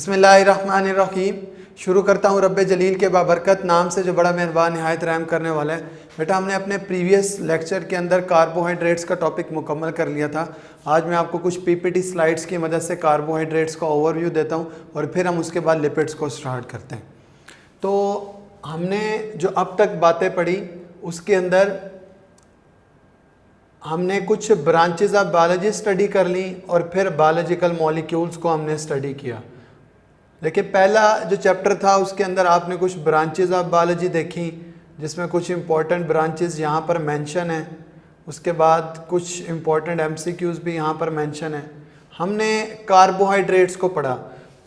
बिस्मिल्लाहिर्रहमानिर्रहीम। शुरू करता हूँ रब्बे जलील के बाबरकत नाम से जो बड़ा मेहरबान निहायत रहम करने वाला है। बेटा हमने अपने प्रीवियस लेक्चर के अंदर कार्बोहाइड्रेट्स का टॉपिक मुकम्मल कर लिया था। आज मैं आपको कुछ पीपीटी स्लाइड्स की मदद से कार्बोहाइड्रेट्स का ओवरव्यू देता हूँ और फिर हम उसके बाद लिपिड्स को स्टार्ट करते हैं। तो हमने जो अब तक बातें पढ़ी उसके अंदर हमने कुछ ब्रांचेज ऑफ बायोलॉजी स्टडी कर ली और फिर बायोलॉजिकल मॉलिक्यूल्स को हमने स्टडी किया। देखिए पहला जो चैप्टर था उसके अंदर आपने कुछ ब्रांचेज ऑफ बायोलॉजी देखी जिसमें कुछ इंपॉर्टेंट ब्रांचेज यहाँ पर मेंशन है। उसके बाद कुछ इंपॉर्टेंट एमसीक्यूज़ भी यहाँ पर मेंशन है। हमने कार्बोहाइड्रेट्स को पढ़ा।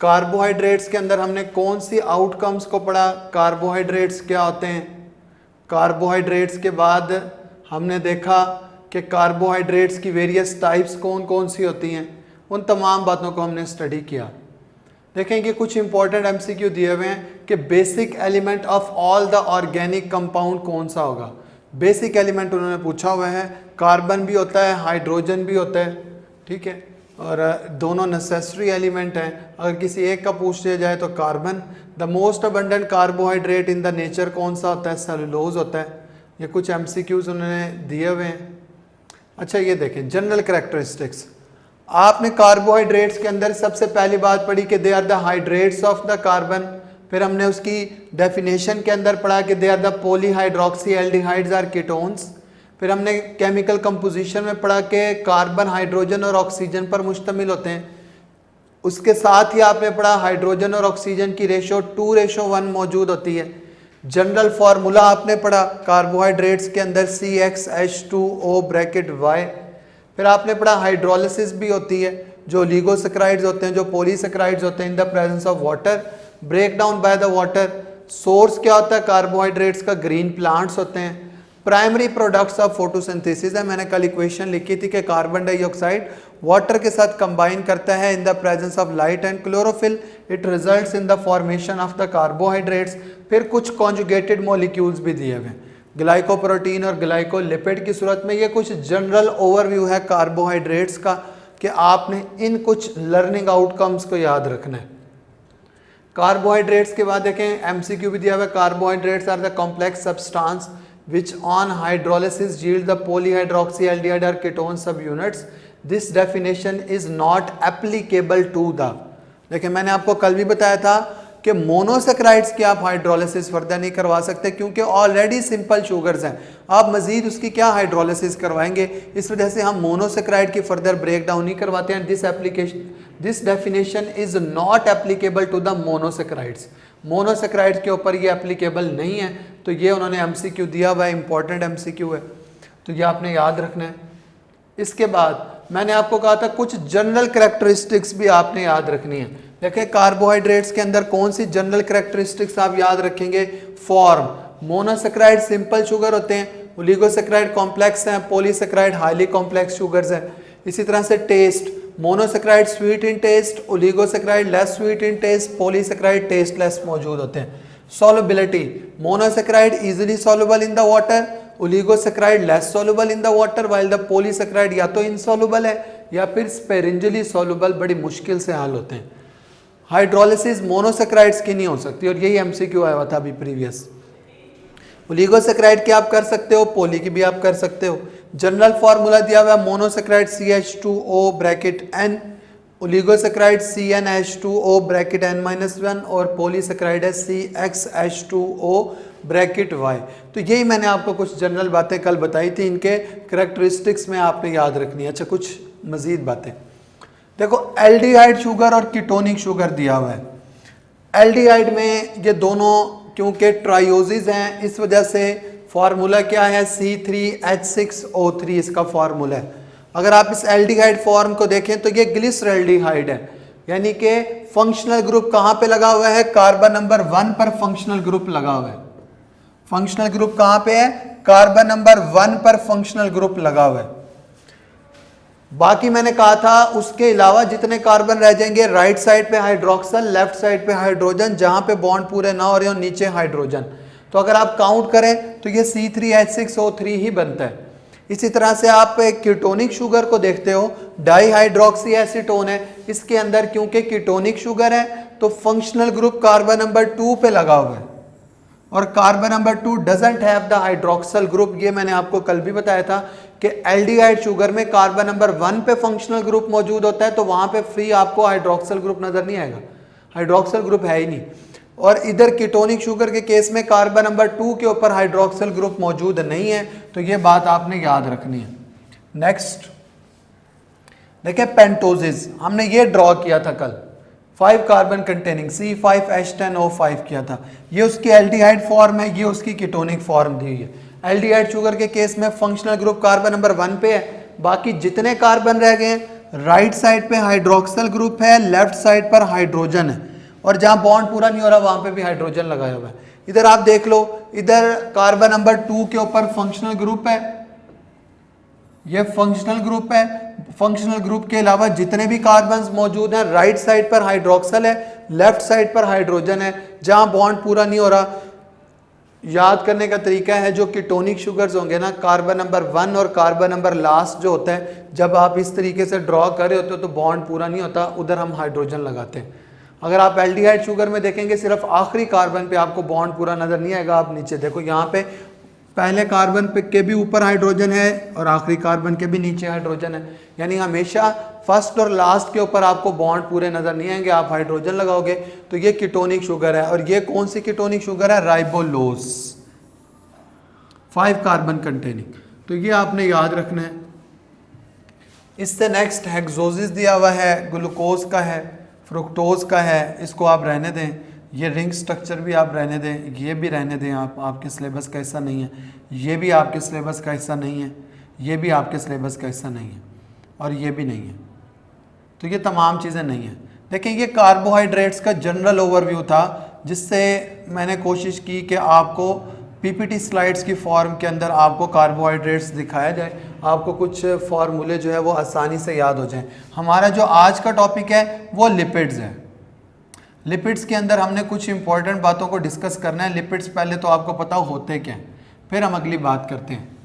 कार्बोहाइड्रेट्स के अंदर हमने कौन सी आउटकम्स को पढ़ा, कार्बोहाइड्रेट्स क्या होते हैं। कार्बोहाइड्रेट्स के बाद हमने देखा कि कार्बोहाइड्रेट्स की वेरियस टाइप्स कौन कौन सी होती हैं। उन तमाम बातों को हमने स्टडी किया। देखें कि कुछ इंपॉर्टेंट एमसीक्यू दिए हुए हैं कि basic element of all the organic compound कौन सा होगा। बेसिक एलिमेंट उन्होंने पूछा हुआ है। कार्बन भी होता है, हाइड्रोजन भी होता है, ठीक है, और दोनों नेसेसरी एलिमेंट हैं। अगर किसी एक का पूछ लिया जाए तो carbon. The most abundant carbohydrate in the nature कौन सा होता है, सेलुलोज होता है। ये कुछ एमसीक्यूज उन्होंने दिए हुए हैं। अच्छा ये देखें जनरल कैरेक्टरिस्टिक्स। आपने कार्बोहाइड्रेट्स के अंदर सबसे पहली बात पढ़ी कि they are the hydrates of the carbon. फिर हमने उसकी डेफिनेशन के अंदर पढ़ा कि they are the polyhydroxy aldehydes or ketones. फिर हमने केमिकल कंपोजिशन में पढ़ा कि कार्बन हाइड्रोजन और ऑक्सीजन पर मुश्तमिल होते हैं। उसके साथ ही आपने पढ़ा हाइड्रोजन और ऑक्सीजन की रेशो 2:1 मौजूद होती है। जनरल फार्मूला आपने पढ़ा कार्बोहाइड्रेट्स के अंदर CxH2O ब्रैकेट Y। फिर आपने पढ़ा हाइड्रोलिसिस भी होती है, जो ओलिगोसैकेराइड्स होते हैं, जो पॉलीसैकेराइड्स होते हैं in the presence of water, break down by the water. Source क्या होता है कार्बोहाइड्रेट्स का, ग्रीन प्लांट्स होते हैं। प्राइमरी प्रोडक्ट्स ऑफ फोटोसिंथेसिस है। मैंने कल इक्वेशन लिखी थी कि कार्बन डाइऑक्साइड वाटर के साथ कंबाइन करता है इन the presence of light and chlorophyll, it results in the formation of the carbohydrates. फिर कुछ कॉन्जुगेटेड मॉलिक्यूल्स भी दिए हुए हैं, ग्लाइकोप्रोटीन और ग्लाइकोलिपिड की सूरत में। ये कुछ जनरल ओवरव्यू है कार्बोहाइड्रेट्स का कि आपने इन कुछ लर्निंग आउटकम्स को याद रखना है। कार्बोहाइड्रेट्स के बाद देखें एमसीक्यू भी दिया हुआ है। Carbohydrates are the complex substance which on hydrolysis yield the polyhydroxy aldehyde or ketone subunits. This definition is not applicable to the। देखिए मैंने आपको कल भी बताया था कि मोनोसेक्राइड्स की आप हाइड्रोलिसिस फर्दर नहीं करवा सकते क्योंकि ऑलरेडी सिंपल शुगर्स हैं। आप मजीद उसकी क्या हाइड्रोलिसिस करवाएंगे, इस वजह से हम मोनोसेक्राइड की फर्दर ब्रेक डाउन नहीं करवाते हैं। This definition is not applicable to the monosaccharides. Monosaccharides के ऊपर ये एप्लीकेबल नहीं है। तो ये उन्होंने एमसीक्यू दिया हुआ है, इंपॉर्टेंट एमसीक्यू है, तो ये आपने याद रखना है। इसके बाद मैंने आपको कहा था कुछ जनरल कैरेक्टरिस्टिक्स भी आपने याद रखनी है। देखें कार्बोहाइड्रेट्स के अंदर कौन सी जनरल कैरेक्टरिस्टिक्स आप याद रखेंगे। फॉर्म, मोनोसेक्राइड सिंपल शुगर होते हैं, ओलिगोसेक्राइड कॉम्प्लेक्स हैं, पॉलीसेक्राइड हाईली कॉम्प्लेक्स शुगर्स हैं। इसी तरह से taste, monosaccharide sweet in taste, oligosaccharide less sweet in taste, polysaccharide tasteless मौजूद होते हैं। Solubility, monosaccharide easily soluble in the water, oligosaccharide less soluble in the water, while the polysaccharide या तो insoluble है या फिर स्पेरेंजियली सॉल्युबल, बड़ी मुश्किल से हल होते हैं। हाइड्रोलिसिस मोनोसेक्राइड्स की नहीं हो सकती और यही एमसीक्यू आया हुआ था अभी प्रीवियस। ओलिगोसेक्राइड की आप कर सकते हो, पोली की भी आप कर सकते हो। जनरल फार्मूला दिया हुआ है monosaccharide CH2O bracket N, oligosaccharide CnH2O bracket N-1 और पॉलीसेक्राइड है CxH2O ब्रैकेट Y। तो यही मैंने आपको कुछ जनरल बातें कल बताई थी, इनके करेक्टरिस्टिक्स में आपने याद रखनी है। अच्छा कुछ मजीद बातें देखो, एल्डिहाइड शुगर और कीटोनिक शुगर दिया हुआ है। एल्डिहाइड में ये दोनों क्योंकि ट्रायोजिज हैं इस वजह से फार्मूला क्या है, C3H6O3 इसका फार्मूला है। अगर आप इस एल्डिहाइड फॉर्म को देखें तो ये ग्लिसरल्डिहाइड है, यानी कि फंक्शनल ग्रुप कहाँ पे लगा हुआ है, कार्बन नंबर 1 पर फंक्शनल ग्रुप लगा हुआ है। फंक्शनल ग्रुप कहाँ पे है, कार्बन नंबर 1 पर फंक्शनल ग्रुप लगा हुआ है। बाकी मैंने कहा था उसके अलावा जितने कार्बन रह जाएंगे, राइट साइड पे हाइड्रोक्सल, लेफ्ट साइड पे हाइड्रोजन, जहां पे बॉन्ड पूरे ना हो रहे हो नीचे हाइड्रोजन। तो अगर आप काउंट करें तो ये C3H6O3 ही बनता है। इसी तरह से आप एक कीटोनिक शुगर को देखते हो, डाईहाइड्रोक्सी एसीटोन है। इसके अंदर क्योंकि कीटोनिक शुगर है तो फंक्शनल ग्रुप कार्बन नंबर 2 पे लगा हुआ है और carbon number 2 doesn't have the hydroxyl group. ये मैंने आपको कल भी बताया था कि एल्डिहाइड शुगर में कार्बन नंबर 1 पे फंक्शनल ग्रुप मौजूद होता है, तो वहां पे फ्री आपको हाइड्रोक्सल ग्रुप नजर नहीं आएगा, हाइड्रोक्सल ग्रुप है ही नहीं। और इधर कीटोनिक शुगर के केस में कार्बन नंबर 2 के ऊपर हाइड्रोक्सल ग्रुप मौजूद नहीं है, तो ये बात आपने याद रखनी है। नेक्स्ट देखिए पेंटोजेज, हमने ये ड्रॉ किया था कल, 5 कार्बन कंटेनिंग C5H10O5 किया था। ये उसकी एल्डिहाइड फॉर्म है, ये उसकी कीटोनिक फॉर्म दी हुई है। एल्डिहाइड शुगर के केस में फंक्शनल ग्रुप कार्बन नंबर 1 पे है, बाकी जितने कार्बन रह गए हैं राइट साइड पे हाइड्रोक्सल ग्रुप है, लेफ्ट साइड पर हाइड्रोजन है, और जहां बॉन्ड पूरा नहीं हो रहा वहां पे भी हाइड्रोजन लगाया हुआ है। इधर आप देख लो, इधर कार्बन नंबर 2 के ऊपर फंक्शनल ग्रुप है, ये फंक्शनल ग्रुप है। फंक्शनल ग्रुप के अलावा जितने भी कार्बन्स मौजूद हैं राइट साइड पर हाइड्रोक्सल है, लेफ्ट साइड पर हाइड्रोजन है, जहां बॉन्ड पूरा नहीं हो रहा। याद करने का तरीका है, जो कीटोनिक शुगर्स होंगे ना, कार्बन नंबर 1 और कार्बन नंबर लास्ट जो होता है, जब आप इस तरीके से ड्रॉ कर रहे होते हो तो बॉन्ड पूरा नहीं होता, उधर हम हाइड्रोजन लगाते हैं। अगर आप एल्डिहाइड शुगर में देखेंगे सिर्फ आखिरी कार्बन पे आपको बॉन्ड पूरा नजर नहीं आएगा। आप नीचे देखो, यहाँ पे पहले कार्बन पे के भी ऊपर हाइड्रोजन है और आखिरी कार्बन के भी नीचे हाइड्रोजन है, यानी हमेशा फर्स्ट और लास्ट के ऊपर आपको बॉन्ड पूरे नजर नहीं आएंगे, आप हाइड्रोजन लगाओगे। तो ये कीटोनिक शुगर है, और ये कौन सी कीटोनिक शुगर है? राइबोलोज, 5 कार्बन कंटेनिंग। तो ये आपने याद रखना है। इससे नेक्स्ट हेक्सोसिस दिया हुआ है, ग्लूकोज का है, फ्रुक्टोज का है, इसको आप रहने दें। ये रिंग स्ट्रक्चर भी आप रहने दें, ये भी रहने दें, आप आपके सिलेबस का हिस्सा नहीं है। ये भी आपके सिलेबस का हिस्सा नहीं है, ये भी आपके सिलेबस का हिस्सा नहीं है, और ये भी नहीं है। तो ये तमाम चीज़ें नहीं हैं। देखिए, ये कार्बोहाइड्रेट्स का जनरल ओवरव्यू था, जिससे मैंने कोशिश की कि आपको पीपीटी स्लाइड्स की फॉर्म के अंदर आपको कार्बोहाइड्रेट्स दिखाया जाए, आपको कुछ फार्मूले जो है वो आसानी से याद हो जाएं। हमारा जो आज का टॉपिक है वो लिपिड्स है। लिपिड्स के अंदर हमने कुछ इंपॉर्टेंट बातों को डिस्कस करना है। लिपिड्स पहले तो आपको पता होते क्या हैं, फिर हम अगली बात करते हैं।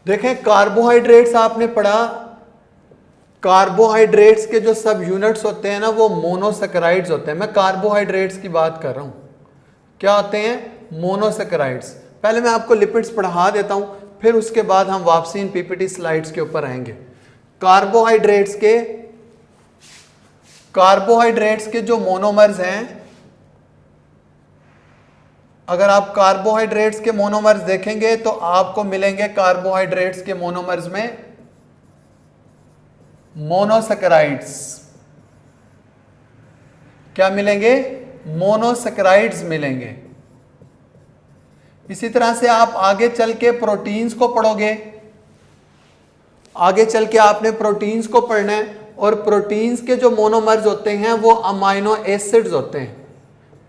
देखें, कार्बोहाइड्रेट्स आपने पढ़ा, कार्बोहाइड्रेट्स के जो सब यूनिट्स होते हैं ना, वो मोनोसेकेराइड्स होते हैं। मैं कार्बोहाइड्रेट्स की बात कर रहा हूं, क्या होते हैं? मोनोसेकेराइड्स। पहले मैं आपको लिपिड्स पढ़ा देता हूं, फिर उसके बाद हम वापसी इन पीपीटी स्लाइड्स के ऊपर आएंगे। कार्बोहाइड्रेट्स के जो मोनोमर्स हैं, अगर आप कार्बोहाइड्रेट्स के मोनोमर्स देखेंगे तो आपको मिलेंगे कार्बोहाइड्रेट्स के मोनोमर्स में मोनोसेकेराइड्स। क्या मिलेंगे? मोनोसेकेराइड्स मिलेंगे। इसी तरह से आप आगे चल के प्रोटीन्स को पढ़ोगे, आगे चल के आपने प्रोटीन्स को पढ़ना है, और प्रोटीन्स के जो मोनोमर्स होते हैं वो अमाइनो एसिड्स होते हैं।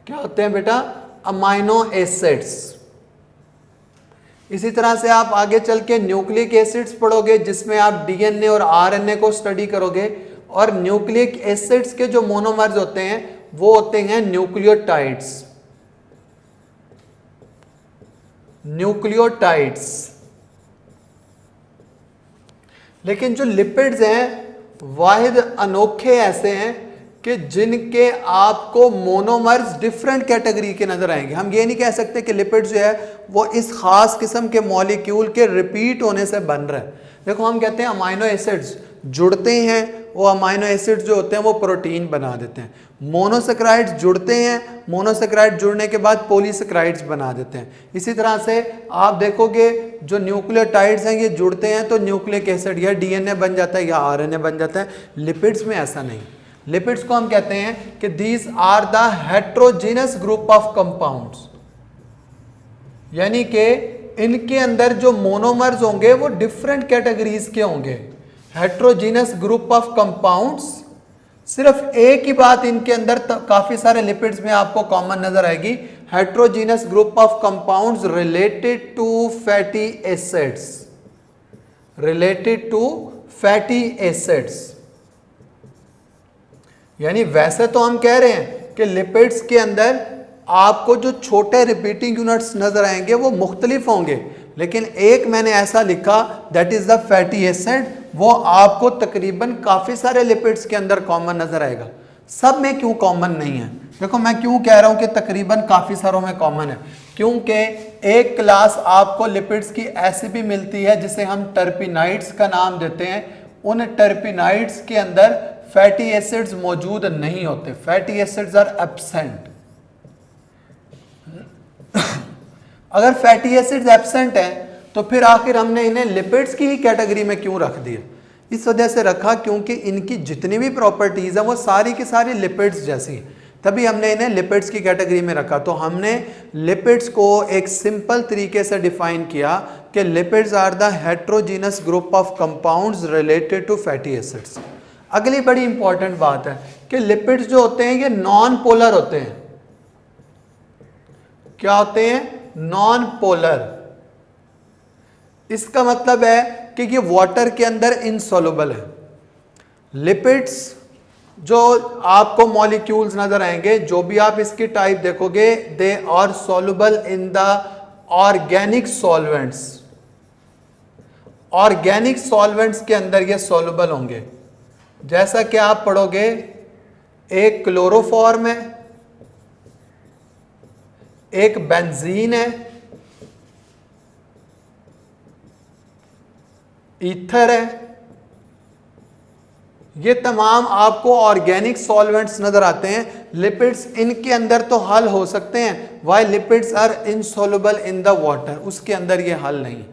क्या होते हैं बेटा? Amino acids. इसी तरह से आप आगे चल के न्यूक्लिक एसिड्स पढ़ोगे, जिसमें आप डीएनए और आरएनए को स्टडी करोगे, और न्यूक्लिक एसिड्स के जो मोनोमर्स होते हैं वो होते हैं न्यूक्लियोटाइड्स। न्यूक्लियोटाइड्स। लेकिन जो लिपिड्स हैं वाहिद अनोखे ऐसे हैं कि जिनके आपको मोनोमर्स डिफरेंट कैटेगरी के नजर आएंगे। हम ये नहीं कह सकते कि लिपिड जो है वो इस खास किस्म के मॉलिक्यूल के रिपीट होने से बन रहा है। देखो, हम कहते हैं अमाइनो एसिड्स जुड़ते हैं, वो अमाइनो एसिड्स जो होते हैं वो प्रोटीन बना देते हैं। मोनोसेकेराइड्स जुड़ते हैं, मोनोसेकेराइड जुड़ने के बाद पॉलीसेकेराइड्स बना देते हैं। इसी तरह से आप देखोगे जो न्यूक्लियोटाइड्स हैं ये जुड़ते हैं तो न्यूक्लिक एसिड या डीएनए बन जाता है या आरएनए बन जाता है। लिपिड्स में ऐसा नहीं। लिपिड्स को हम कहते हैं कि these are the heterogeneous group of compounds, यानी कि इनके अंदर जो मोनोमर्स होंगे वो डिफरेंट कैटेगरीज के होंगे। Heterogeneous group of compounds. सिर्फ एक ही बात इनके अंदर काफी सारे लिपिड्स में आपको कॉमन नजर आएगी, heterogeneous group of compounds related to fatty acids. Related to fatty acids, यानी वैसे तो हम कह रहे हैं कि लिपिड्स के अंदर आपको जो छोटे रिपीटिंग यूनिट्स नजर आएंगे वो मुख्तलिफ होंगे, लेकिन एक मैंने ऐसा लिखा that is the fatty acid, वो आपको तकरीबन काफी सारे लिपिड्स के अंदर कॉमन नजर आएगा। सब में क्यों कॉमन नहीं है? देखो मैं क्यों कह रहा हूं कि तकरीबन काफी सारों में कॉमन है, क्योंकि एक क्लास आपको लिपिड्स की ऐसी भी मिलती है जिसे हम टर्पिनाइड्स का नाम देते हैं। उन टर्पिनाइड्स के अंदर फैटी एसिड्स मौजूद नहीं होते, फैटी एसिड्स आर एब्सेंट। अगर फैटी एसिड्स एब्सेंट हैं तो फिर आखिर हमने इन्हें लिपिड्स की ही कैटेगरी में क्यों रख दिया? इस वजह से रखा क्योंकि इनकी जितनी भी प्रॉपर्टीज है वो सारी की सारी लिपिड्स जैसी, तभी हमने इन्हें लिपिड्स की कैटेगरी में रखा। तो हमने लिपिड्स को एक सिंपल तरीके से डिफाइन किया कि lipids are the heterogeneous group of compounds related to fatty acids. अगली बड़ी इंपॉर्टेंट बात है कि लिपिड्स जो होते हैं ये नॉन पोलर होते हैं। क्या होते हैं? Non polar. इसका मतलब है कि ये वाटर के अंदर इनसॉल्युबल है। लिपिड्स जो आपको मॉलिक्यूल्स नजर आएंगे, जो भी आप इसकी टाइप देखोगे, they are soluble in the organic solvents. Organic solvents के अंदर ये सॉल्युबल होंगे। जैसा कि आप पढ़ोगे, एक क्लोरोफॉर्म है, एक बेंजीन है, ईथर है, ये तमाम आपको ऑर्गेनिक सॉल्वेंट्स नजर आते हैं। लिपिड्स इनके अंदर तो हल हो सकते हैं, why lipids are insoluble in the water, उसके अंदर ये हल नहीं।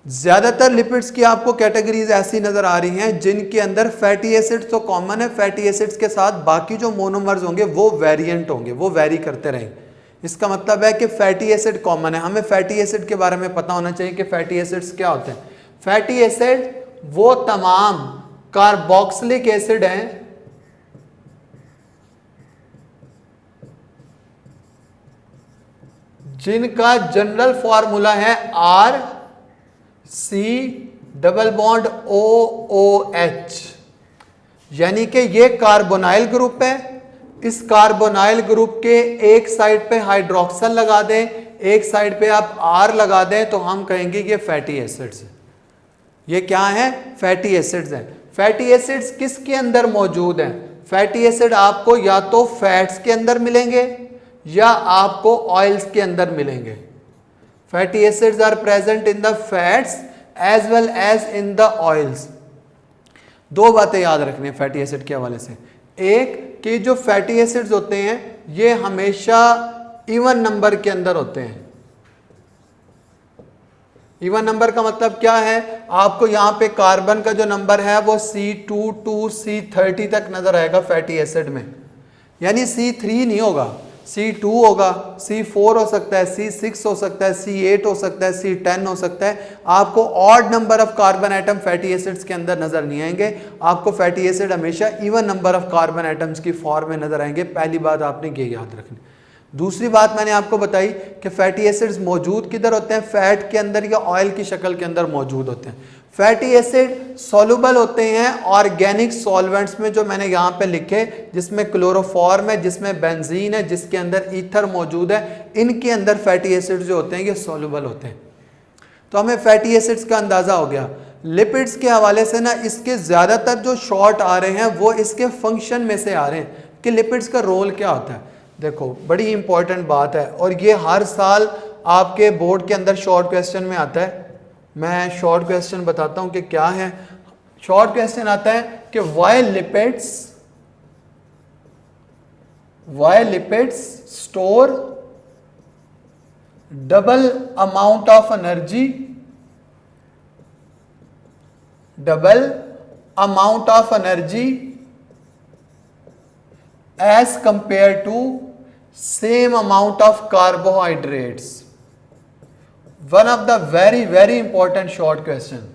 ज्यादातर लिपिड्स की आपको कैटेगरीज ऐसी नजर आ रही हैं जिनके अंदर फैटी एसिड्स तो कॉमन है, फैटी एसिड्स के साथ बाकी जो मोनोमर्स होंगे वो वेरिएंट होंगे, वो वेरी करते रहेंगे। इसका मतलब है कि फैटी एसिड कॉमन है। हमें फैटी एसिड के बारे में पता होना चाहिए कि फैटी एसिड्स क्या होते हैं। फैटी एसिड वो तमाम कार्बोक्सिलिक एसिड हैं जिनका जनरल फॉर्मूला है R C double bond O O H, यानी कि ये कार्बोनाइल ग्रुप है। इस कार्बोनाइल ग्रुप के एक साइड पे हाइड्रोक्सल लगा दें, एक साइड पे आप आर लगा दें, तो हम कहेंगे ये फैटी एसिड्स है। ये क्या है? फैटी एसिड्स हैं। फैटी एसिड्स किसके अंदर मौजूद हैं? फैटी एसिड आपको या तो फैट्स के अंदर मिलेंगे या आपको ऑयल्स के अंदर मिलेंगे। Fatty acids are present in the fats as well as in the oils. दो बातें याद रखनी है फैटी एसिड के हवाले से। एक कि जो फैटी एसिड्स होते हैं ये हमेशा इवन नंबर के अंदर होते हैं। इवन नंबर का मतलब क्या है? आपको यहाँ पे कार्बन का जो नंबर है वो C2 to C30 तक नजर आएगा फैटी एसिड में, यानी C3 नहीं होगा, C2 होगा, C4 हो सकता है, C6 हो सकता है, C8 हो सकता है, C10 हो सकता है। आपको odd number of carbon atom fatty acids के अंदर नजर नहीं आएंगे। आपको फैटी एसिड हमेशा even number of carbon atoms की फॉर्म में नजर आएंगे। पहली बात आपने ये याद रखनी। दूसरी बात मैंने आपको बताई कि फैटी एसिड्स मौजूद किधर होते हैं? फैट के अंदर या ऑयल की शक्ल के अंदर मौजूद होते हैं। फैटी एसिड सॉल्युबल होते हैं ऑर्गेनिक सॉल्वेंट्स में, जो मैंने यहाँ पे लिखे, जिसमें क्लोरोफॉर्म है, जिसमें बेंजीन है, जिसके अंदर ईथर मौजूद है। इनके अंदर फैटी एसिड्स जो होते हैं ये सॉल्युबल होते हैं। तो हमें फैटी एसिड्स का अंदाजा हो गया। लिपिड्स के हवाले से ना इसके ज्यादातर जो शॉर्ट आ रहे हैं वो इसके फंक्शन में से आ रहे हैं कि लिपिड्स का रोल क्या होता है। देखो बड़ी इंपॉर्टेंट बात है और ये हर साल आपके बोर्ड के अंदर शॉर्ट क्वेश्चन में आता है। मैं शॉर्ट क्वेश्चन बताता हूं कि क्या है। शॉर्ट क्वेश्चन आता है कि why lipids store double amount of energy as compared to same amount of carbohydrates. One of the very important short question.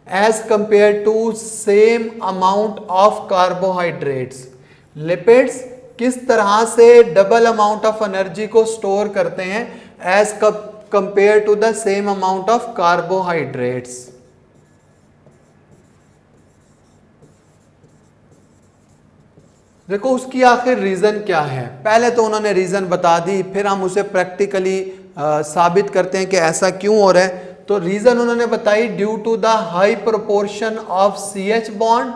As compared to same amount of carbohydrates, lipids किस तरह से double amount of energy को store करते हैं as compare to the same amount of carbohydrates. देखो उसकी आखिर reason क्या है। पहले तो उन्होंने रीजन बता दी, फिर हम उसे प्रैक्टिकली साबित करते हैं कि ऐसा क्यों हो रहा है। तो रीजन उन्होंने बताई due to the high proportion of CH bond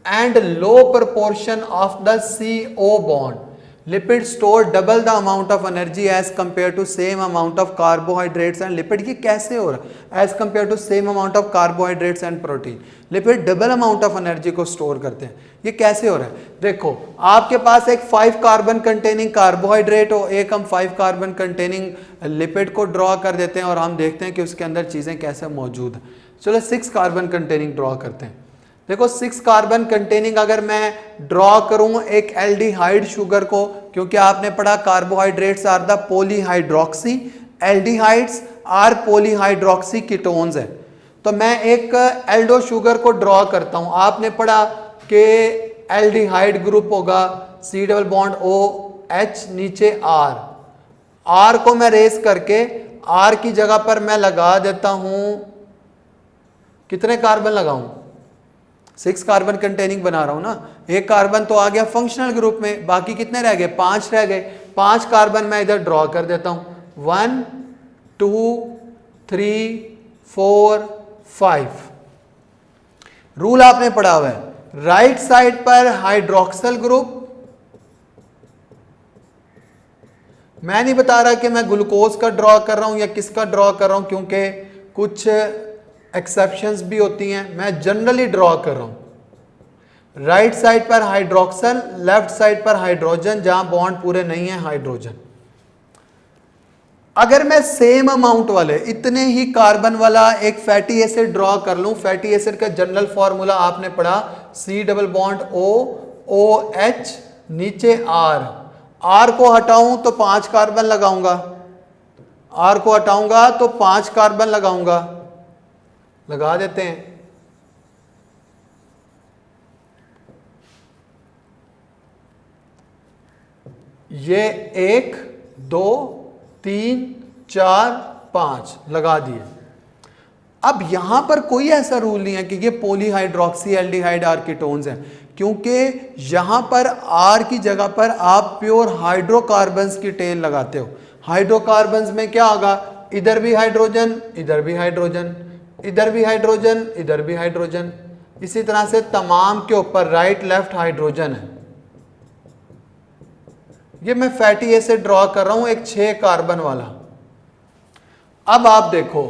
and low proportion of the CO bond. Lipid store double the amount of energy as compared to same amount of carbohydrates and lipid. ये कैसे हो रहा है? As compared to same amount of carbohydrates and protein. Lipid double amount of energy को store करते हैं. ये कैसे हो रहा है? देखो आपके पास एक 5 कार्बन कंटेनिंग कार्बोहाइड्रेट हो, एक हम 5 कार्बन कंटेनिंग लिपिड को ड्रॉ कर देते हैं और हम देखते हैं कि उसके अंदर चीज़ें कैसे मौजूद हैं. चलो 6 कार्बन कंटेनिंग ड्रॉ करते हैं. देखो 6 कार्बन कंटेनिंग अगर मैं ड्रॉ करूं एक एल्डिहाइड शुगर को, क्योंकि आपने पढ़ा carbohydrates are the polyhydroxy, aldehydes or polyhydroxy ketones है. तो मैं एक एल्डो शुगर को ड्रॉ करता हूं. आपने पढ़ा कि एल्डिहाइड ग्रुप होगा C डबल बॉन्ड OH नीचे R को मैं रेस करके R की जगह पर मैं लगा देता हूं, कितने कार्बन लगाऊं? 6 कार्बन कंटेनिंग बना रहा हूं ना. एक कार्बन तो आ गया फंक्शनल ग्रुप में, बाकी कितने रह गए? 5 रह गए. 5 कार्बन मैं इधर ड्रॉ कर देता हूं. 1 2 3 4 5. रूल आपने पढ़ा हुआ है. राइट साइड पर हाइड्रोक्सल ग्रुप. मैं नहीं बता रहा कि मैं ग्लूकोज का ड्रॉ कर रहा हूं या किसका ड्रॉ कर रहा हूं, क्योंकि कुछ एक्सेप्शंस भी होती हैं. मैं जनरली ड्रॉ कर रहा हूं. राइट साइड पर हाइड्रोक्सल, लेफ्ट साइड पर हाइड्रोजन जहां बॉन्ड पूरे नहीं है हाइड्रोजन. अगर मैं सेम अमाउंट वाले इतने ही कार्बन वाला एक फैटी एसिड ड्रॉ कर लूं, फैटी एसिड का जनरल फॉर्मूला आपने पढ़ा C डबल बॉन्ड OH नीचे R को हटाऊं तो 5 कार्बन लगाऊंगा, R को हटाऊंगा तो 5 कार्बन लगाऊंगा. लगा देते हैं. ये 1 2 3 4 5 लगा दिए. अब यहां पर कोई ऐसा रूल नहीं है कि ये पॉलीहाइड्रोक्सी एल्डिहाइड आर कीटोन्स हैं, क्योंकि यहां पर R की जगह पर आप प्योर हाइड्रोकार्बन्स की टेल लगाते हो. हाइड्रोकार्बन्स में क्या होगा? इधर भी हाइड्रोजन, इधर भी हाइड्रोजन, इधर भी हाइड्रोजन, इधर भी हाइड्रोजन. इसी तरह से तमाम के ऊपर राइट लेफ्ट हाइड्रोजन है. ये मैं फैटी एसिड ड्रॉ कर रहा हूं एक 6 कार्बन वाला. अब आप देखो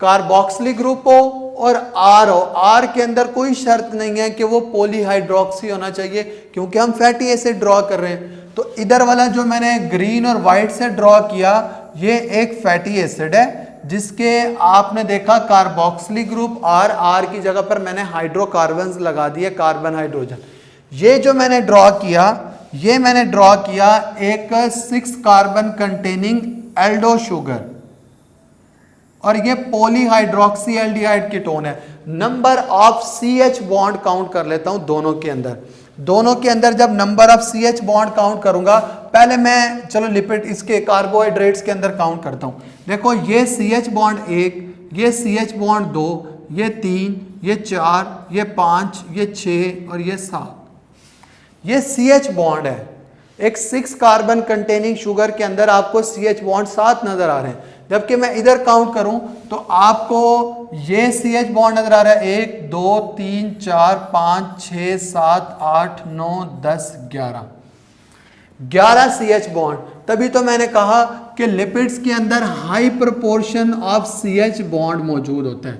कार्बोक्सिलिक ग्रुप हो और R हो, R के अंदर कोई शर्त नहीं है कि वो पॉलीहाइड्रोक्सी होना चाहिए, क्योंकि हम फैटी एसिड ड्रॉ कर रहे हैं. तो इधर वाला जो मैंने ग्रीन और व्हाइट से ड्रॉ किया ये एक फैटी एसिड है, जिसके आपने देखा कार्बोक्सिलिक ग्रुप R की जगह पर मैंने हाइड्रोकार्बन्स लगा दिए, कार्बन हाइड्रोजन. ये जो मैंने ड्रॉ किया, ये मैंने ड्रॉ किया एक 6 कार्बन कंटेनिंग एल्डो शुगर, और ये पॉलीहाइड्रोक्सी एल्डिहाइड कीटोन है. Number of CH bond count कर लेता हूं दोनों के अंदर. दोनों के अंदर जब number of CH bond count करूंगा, पहले मैं चलो लिपिड इसके कार्बोहाइड्रेट्स के अंदर काउंट करता हूं. देखो ये CH बॉन्ड 1, ये CH बॉन्ड 2, ये 3, ये 4, ये 5, ये 6 और ये 7. ये CH बॉन्ड है. एक 6 कार्बन कंटेनिंग शुगर के अंदर आपको CH बॉन्ड 7 नजर आ रहे हैं, जबकि मैं इधर काउंट करूं तो आपको ये CH बॉन्ड नजर आ रहा है 1 2 3 4 5 6 7 8 9 10 11 CH बॉन्ड. तभी तो मैंने कहा कि लिपिड्स के अंदर high proportion of CH bond मौजूद होता है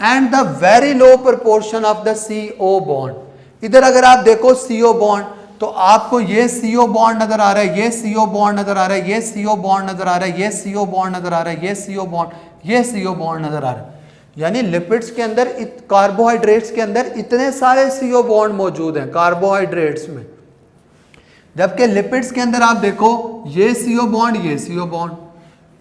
and the very low proportion of the CO bond. इधर अगर आप देखो CO बॉन्ड तो आपको ये CO बॉन्ड नजर आ रहा है, ये CO बॉन्ड नजर आ रहा है, ये CO बॉन्ड नजर आ रहा है, ये CO बॉन्ड नजर आ रहा है, ये CO बॉन्ड, ये CO बॉन्ड नजर आ रहा है. यानी लिपिड्स के अंदर कार्बोहाइड्रेट्स के अंदर इतने सारे CO बॉन्ड मौजूद हैं कार्बोहाइड्रेट्स में, जबकि लिपिड्स के अंदर आप देखो ये CO बॉन्ड, ये CO बॉन्ड.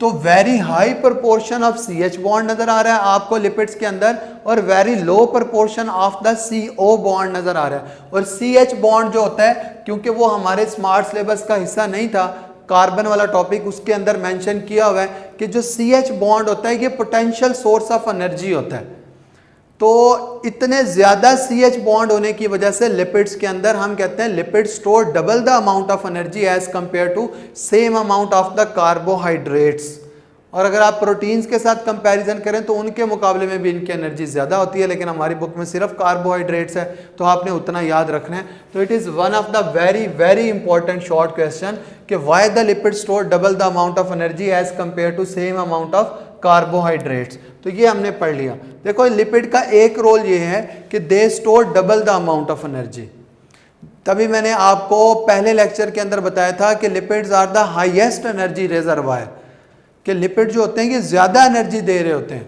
तो very high proportion of CH bond नजर आ रहा है आपको लिपिड्स के अंदर, और very low proportion of the CO bond नजर आ रहा है. और CH बॉन्ड जो होता है, क्योंकि वो हमारे स्मार्ट सिलेबस का हिस्सा नहीं था, कार्बन वाला टॉपिक, उसके अंदर मेंशन किया हुआ है कि जो CH बॉन्ड होता है ये पोटेंशियल सोर्स ऑफ एनर्जी होता है. तो इतने ज्यादा CH बॉन्ड होने की वजह से लिपिड्स के अंदर हम कहते हैं lipid store double the amount of energy as compare to same amount of the carbohydrates. और अगर आप प्रोटीन्स के साथ कंपैरिजन करें तो उनके मुकाबले में भी इनकी एनर्जी ज़्यादा होती है, लेकिन हमारी बुक में सिर्फ कार्बोहाइड्रेट्स है, तो आपने उतना याद रखना है। तो it is one of the very very important short question कि why the lipid store double the amount of energy as compare to same amount of carbohydrates. तो ये हमने पढ़ लिया। देखो लिपिड का एक रोल ये है कि they store double the amount of energy. तभी मैंने आपको पहले लेक्चर के अंदर बताया था कि lipids are the highest energy reservoir, कि लिपिड जो होते हैं ये ज़्यादा एनर्जी दे रहे होते हैं।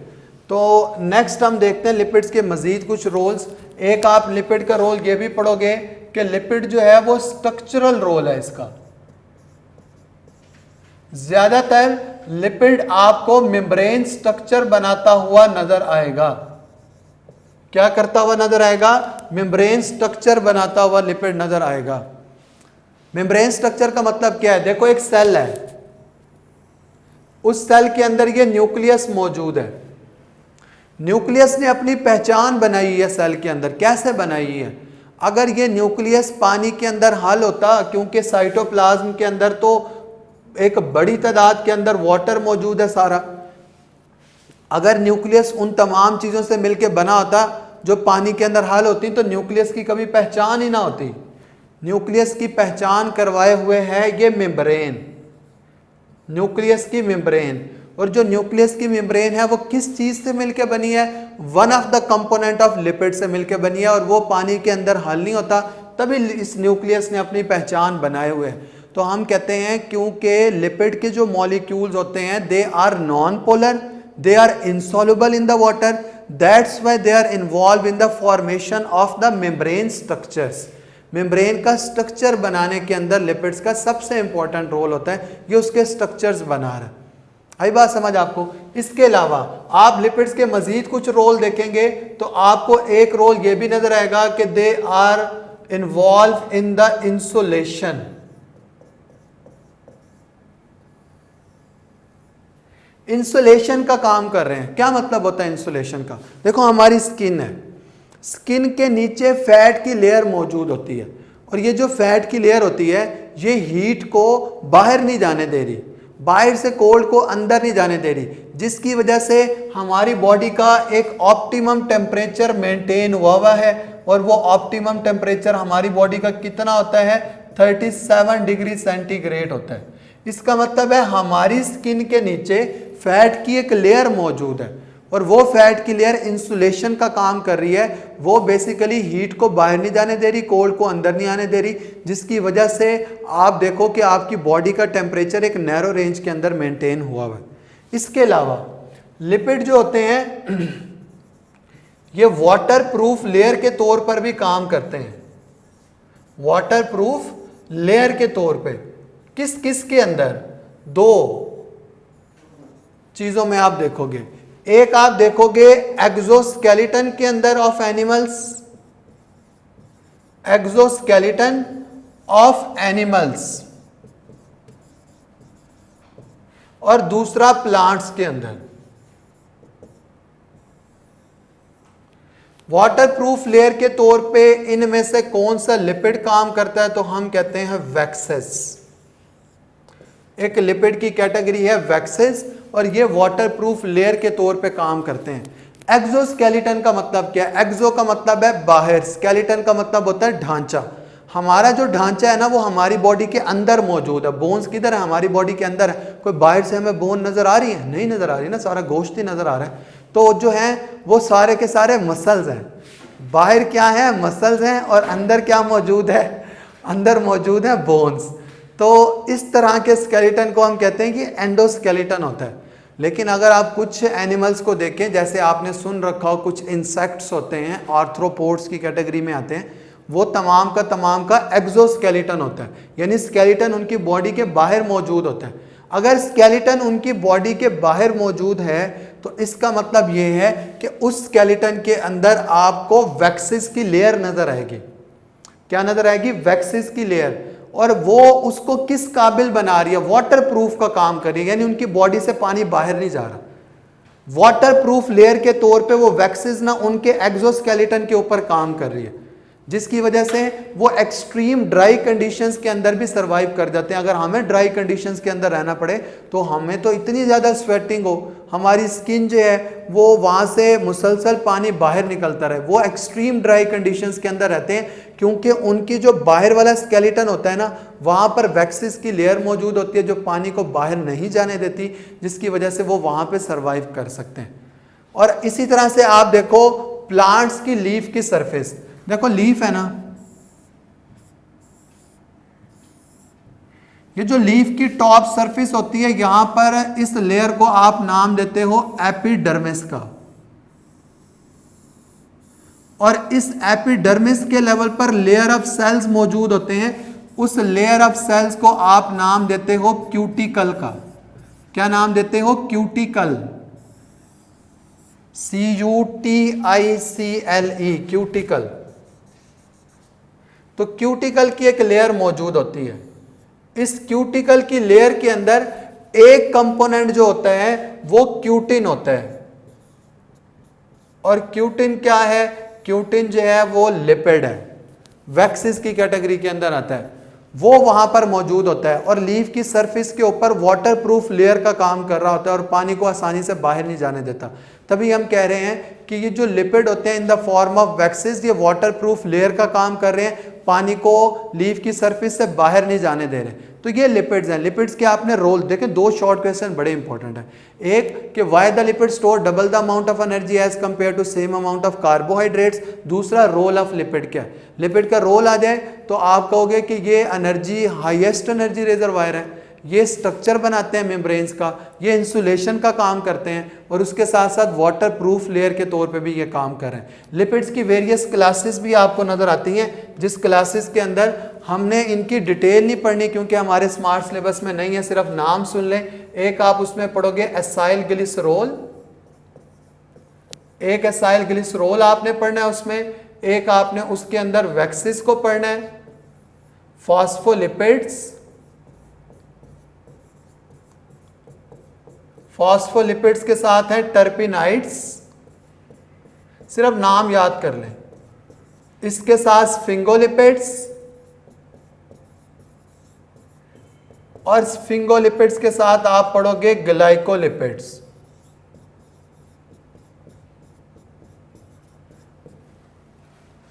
तो नेक्स्ट हम देखते हैं लिपिड्स के मज़ीद कुछ रोल्स। एक आप लिपिड का रोल ये भी पढ़ोगे कि लिपिड जो है वो स्ट्रक्चरल रोल है इसका। ज़्यादातर लिपिड आपको मेम्ब्रेन स्ट्रक्चर बनाता हुआ नजर आएगा। क्या करता हुआ नजर आएगा? मेम्ब्रेन स्ट्रक्चर बनाता हुआ लिपिड नजर आएगा। मेम्ब्रेन स्ट्रक्चर का मतलब क्या है? देखो एक सेल है, उस सेल के अंदर ये न्यूक्लियस मौजूद है। न्यूक्लियस ने अपनी पहचान बनाई है सेल के अंदर। कैसे बनाई है? अगर ये न्यूक्लियस पानी के अंदर हल होता, क्योंकि साइटोप्लाज्म के अंदर तो एक बड़ी तादाद के अंदर वाटर मौजूद है सारा, अगर न्यूक्लियस उन तमाम चीज़ों से मिलकर बना होता जो पानी के अंदर हल होती, तो न्यूक्लियस की कभी पहचान ही ना होती। न्यूक्लियस की पहचान करवाए हुए है ये मेम्ब्रेन, न्यूक्लियस की मेम्ब्रेन। और जो न्यूक्लियस की मेम्ब्रेन है वो किस चीज़ से मिलकर बनी है? One of the component of lipid से मिलकर बनी है, और वो पानी के अंदर हल नहीं होता, तभी इस न्यूक्लियस ने अपनी पहचान बनाए हुए है। तो हम कहते हैं क्योंकि लिपिड के जो मॉलिक्यूल्स होते हैं they are non polar, they are insoluble in the water, that's why they are involve in the formation of the membrane structures. Membrane का स्ट्रक्चर बनाने के अंदर लिपिड्स का सबसे इंपॉर्टेंट रोल होता है, ये उसके स्ट्रक्चर्स बना रहा है। आई बात समझ आपको? इसके अलावा आप लिपिड्स के मजीद कुछ रोल देखेंगे तो आपको एक रोल ये भी नजर आएगा कि they are involve in the insulation. Insulation का काम कर रहे हैं। क्या मतलब होता है इंसुलेशन का? देखो हमारी स्किन है, स्किन के नीचे फैट की लेयर मौजूद होती है, और ये जो फैट की लेयर होती है ये हीट को बाहर नहीं जाने दे रही, बाहर से कोल्ड को अंदर नहीं जाने दे रही, जिसकी वजह से हमारी बॉडी का एक ऑप्टिमम टेम्परेचर मेंटेन हुआ है। और वो ऑप्टिमम टेम्परेचर हमारी बॉडी का कितना होता है? 37 डिग्री सेंटीग्रेड होता है। इसका मतलब है हमारी स्किन के नीचे फैट की एक लेयर मौजूद है, और वो फैट की लेयर इंसुलेशन का काम कर रही है। वो बेसिकली हीट को बाहर नहीं जाने दे रही, कोल्ड को अंदर नहीं आने दे रही, जिसकी वजह से आप देखो कि आपकी बॉडी का टेम्परेचर एक नैरो रेंज के अंदर मेंटेन हुआ है। इसके अलावा लिपिड जो होते हैं ये वाटर प्रूफ लेयर के तौर पर भी काम करते हैं। वाटर प्रूफ लेयर के तौर पे किस किस के अंदर? दो चीजों में आप देखोगे। एक आप देखोगे एक्सोस्केलेटन के अंदर of animals, exoskeleton of animals, और दूसरा प्लांट्स के अंदर। वाटरप्रूफ लेयर के तौर पे इनमें से कौन सा लिपिड काम करता है? तो हम कहते हैं वैक्सेस। एक लिपिड की कैटेगरी है वैक्सेस, और ये वाटरप्रूफ लेयर के तौर पे काम करते हैं। एक्सोस्केलेटन का मतलब क्या है? एक्सो का मतलब है बाहर, स्केलेटन का मतलब होता है ढांचा। हमारा जो ढांचा है ना वो हमारी बॉडी के अंदर मौजूद है। बोन्स किधर है? हमारी बॉडी के अंदर है। कोई बाहर से हमें बोन नजर आ रही है? नहीं नजर आ रही ना, सारा गोश्त ही नजर आ रहा है। तो जो है वो सारे के सारे मसल्स हैं। बाहर क्या है? मसल्स हैं, और अंदर क्या मौजूद है? अंदर मौजूद है बोन्स। तो इस तरह के स्केलेटन को हम कहते हैं कि एंडोस्केलेटन होता है। लेकिन अगर आप कुछ एनिमल्स को देखें, जैसे आपने सुन रखा हो कुछ इंसेक्ट्स होते हैं, आर्थ्रोपोड्स की कैटेगरी में आते हैं, वो तमाम का एक्सोस्केलेटन होता है, यानी स्केलेटन उनकी बॉडी के बाहर मौजूद होता है। अगर स्केलेटन उनकी बॉडी के बाहर मौजूद है तो इसका मतलब ये है कि उस स्केलेटन के अंदर आपको वैक्सेस की लेयर नजर आएगी। क्या नजर आएगी? वैक्सेस की लेयर। और वो उसको किस काबिल बना रही है? वाटर प्रूफ का काम कर रही है, यानी उनकी बॉडी से पानी बाहर नहीं जा रहा। वाटर प्रूफ लेयर के तौर पे वो वैक्सेस ना उनके एक्सोस्केलेटन के ऊपर काम कर रही है। जिसकी वजह से वो एक्सट्रीम ड्राई कंडीशंस के अंदर भी सरवाइव कर जाते हैं। अगर हमें ड्राई कंडीशंस के अंदर रहना पड़े तो हमें तो इतनी ज़्यादा स्वेटिंग हो, हमारी स्किन जो है वो वहाँ से मुसलसल पानी बाहर निकलता रहे, वो एक्सट्रीम ड्राई कंडीशंस के अंदर रहते हैं, क्योंकि उनकी जो बाहर वाला स्केलेटन होता है ना, वहाँ पर वैक्सिस की लेयर मौजूद होती है जो पानी को बाहर नहीं जाने देती, जिसकी वजह से वो वहाँ पर सर्वाइव कर सकते हैं। और इसी तरह से आप देखो प्लांट्स की लीफ की सरफेस, देखो लीफ है ना, ये जो लीफ की टॉप सरफेस होती है, यहां पर इस लेयर को आप नाम देते हो एपिडर्मिस का, और इस एपिडर्मिस के लेवल पर लेयर ऑफ सेल्स मौजूद होते हैं, उस लेयर ऑफ सेल्स को आप नाम देते हो क्यूटिकल का। क्या नाम देते हो? Cuticle, CUTICLE, cuticle. तो क्यूटिकल की एक लेयर मौजूद होती है, इस क्यूटिकल की लेयर के अंदर एक कंपोनेंट जो होता है वो क्यूटिन होता है। और क्यूटिन क्या है? क्यूटिन जो है वो लिपिड है, वैक्सिस की कैटेगरी के अंदर आता है, वो वहां पर मौजूद होता है और लीफ की सरफेस के ऊपर वाटरप्रूफ लेयर का काम कर रहा होता है और पानी को आसानी से बाहर नहीं जाने देता। तभी हम कह रहे हैं कि ये जो लिपिड होते हैं इन द फॉर्म ऑफ वैक्सिस, ये वाटरप्रूफ लेयर का काम कर रहे हैं, पानी को लीफ की सरफेस से बाहर नहीं जाने दे रहे। तो ये लिपिड्स हैं। लिपिड्स के आपने रोल देखें, दो शॉर्ट क्वेश्चन बड़े इंपॉर्टेंट है। एक कि why the lipid store double the amount of energy as compare to same amount of carbohydrates. दूसरा रोल ऑफ लिपिड क्या है। लिपिड का रोल आ जाए तो आप कहोगे कि ये एनर्जी हाईएस्ट एनर्जी रिजर्वायर है, ये स्ट्रक्चर बनाते हैं मेम्ब्रेन्स का, ये इंसुलेशन का काम करते हैं और उसके साथ साथ वाटर प्रूफ लेयर के तौर पे भी ये काम कर रहे हैं। लिपिड्स की वेरियस क्लासेस भी आपको नजर आती हैं, जिस क्लासेस के अंदर हमने इनकी डिटेल नहीं पढ़नी क्योंकि हमारे स्मार्ट सिलेबस में नहीं है, सिर्फ नाम सुन लें। एक आप उसमें पढ़ोगे एसाइल ग्लिसरॉल, एक एसाइल ग्लिसरॉल आपने पढ़ना है उसमें, एक आपने उसके अंदर वैक्सिस को पढ़ना है, फॉस्फोलिपिड्स, फॉस्फोलिपिड्स के साथ है टर्पिनाइड्स, सिर्फ नाम याद कर लें। इसके साथ स्फिंगोलिपिड्स और स्फिंगोलिपिड्स के साथ आप पढ़ोगे ग्लाइकोलिपिड्स।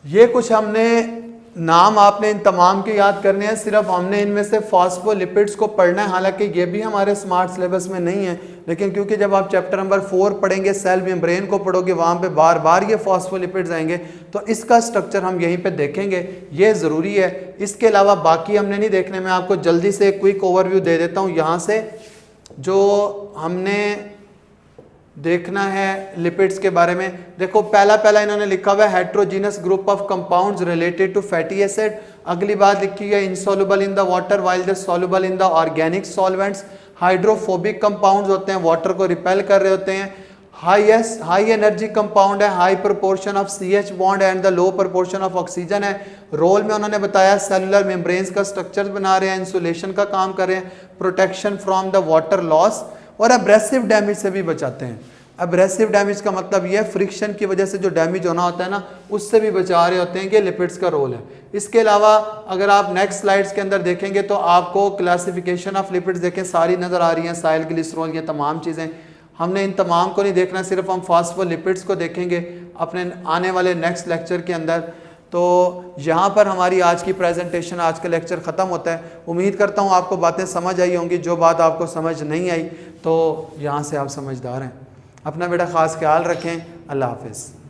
ये कुछ हमने नाम आपने इन तमाम के याद करने हैं, सिर्फ हमने इनमें से फॉस्फोलिपिड्स को पढ़ना है। हालांकि ये भी हमारे स्मार्ट सिलेबस में नहीं है, लेकिन क्योंकि जब आप चैप्टर नंबर 4 पढ़ेंगे, सेल मेम्ब्रेन को पढ़ोगे, वहाँ पे बार बार ये फॉस्फोलिपिड्स आएंगे, तो इसका स्ट्रक्चर हम यहीं पे देखेंगे, ये ज़रूरी है। इसके अलावा बाकी हमने नहीं देखने। मैं आपको जल्दी से एक क्विक ओवरव्यू दे देता हूँ यहाँ से, जो हमने देखना है लिपिड्स के बारे में। देखो पहला इन्होंने लिखा हुआ है heterogeneous group of compounds related to fatty acid. अगली बात लिखी है insoluble in the water while the soluble in the organic solvents. Hydrophobic compounds होते हैं, वाटर को रिपेल कर रहे होते हैं। हाई एनर्जी कंपाउंड है, high proportion of CH bond and the low proportion of oxygen है। रोल में उन्होंने बताया सेलुलर मेम्ब्रेन्स का स्ट्रक्चर बना रहे हैं, इंसुलेशन का काम कर रहे हैं, protection from the water loss और एब्रेसिव डैमेज से भी बचाते हैं। एब्रेसिव डैमेज का मतलब ये है फ्रिक्शन की वजह से जो डैमेज होना होता है ना, उससे भी बचा रहे होते हैं कि लिपिड्स का रोल है। इसके अलावा अगर आप नेक्स्ट स्लाइड्स के अंदर देखेंगे तो आपको क्लासिफिकेशन ऑफ लिपिड्स देखें सारी नज़र आ रही हैं, साइल ग्लिसरॉल, ये तमाम चीज़ें। हमने इन तमाम को नहीं देखना, सिर्फ हम फॉस्फोलिपिड्स को देखेंगे अपने आने वाले नेक्स्ट लेक्चर के अंदर। तो यहाँ पर हमारी आज की प्रेजेंटेशन, आज का लेक्चर ख़त्म होता है। उम्मीद करता हूँ आपको बातें समझ आई होंगी। जो बात आपको समझ नहीं आई तो यहाँ से आप समझदार हैं। अपना बेटा ख़ास ख्याल रखें। अल्लाह हाफ़िज़।